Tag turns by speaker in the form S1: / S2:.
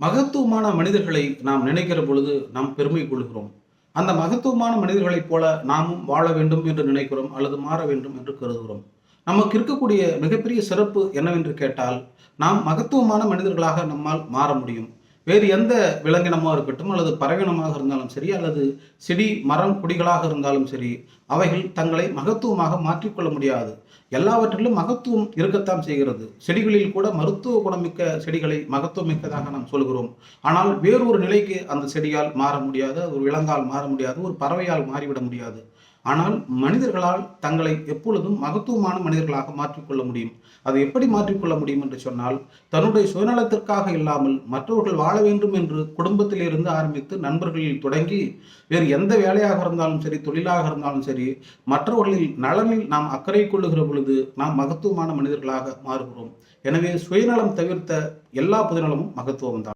S1: மகத்துவமான மனிதர்களை நாம் நினைக்கிற பொழுது நாம் பெருமை கொள்கிறோம். அந்த மகத்துவமான மனிதர்களைப் போல நாமும் வாழ வேண்டும் என்று நினைக்கிறோம் அல்லது மாற வேண்டும் என்று கருதுகிறோம். நமக்கு இருக்கக்கூடிய மிகப்பெரிய சிறப்பு என்னவென்று கேட்டால், நாம் மகத்துவமான மனிதர்களாக நம்மால் மாற முடியும். வேறு எந்த விலங்கினமா இருக்கட்டும் அல்லது பறவையினமாக இருந்தாலும் சரி, அல்லது செடி, மரம், கொடிகளாக இருந்தாலும் சரி, அவைகள் தங்களை மகத்துவமாக மாற்றிக்கொள்ள முடியாது. எல்லாவற்றிலும் மகத்துவம் இருக்கத்தான் செய்கிறது. செடிகளில் கூட மருத்துவ குணமிக்க செடிகளை மகத்துவமிக்கதாக நாம் சொல்கிறோம். ஆனால் வேறொரு நிலைக்கு அந்த செடியால் மாற முடியாது, ஒரு விலங்கால் மாற முடியாது, ஒரு பறவையால் மாறிவிட முடியாது. ஆனால் மனிதர்களால் தங்களை எப்பொழுதும் மகத்துவமான மனிதர்களாக மாற்றிக்கொள்ள முடியும். அதை எப்படி மாற்றிக்கொள்ள முடியும் என்று சொன்னால், தன்னுடைய சுயநலத்திற்காக இல்லாமல் மற்றவர்கள் வாழ வேண்டும் என்று குடும்பத்திலிருந்து ஆரம்பித்து நண்பர்களில் தொடங்கி வேறு எந்த வேலையாக இருந்தாலும் சரி, தொழிலாக இருந்தாலும் சரி, மற்றவர்களில் நலனில் நாம் அக்கறை கொள்ளுகிற பொழுது நாம் மகத்துவமான மனிதர்களாக மாறுகிறோம். எனவே சுயநலம் தவிர்த்த எல்லா பொதுநலமும் மகத்துவம் தான்.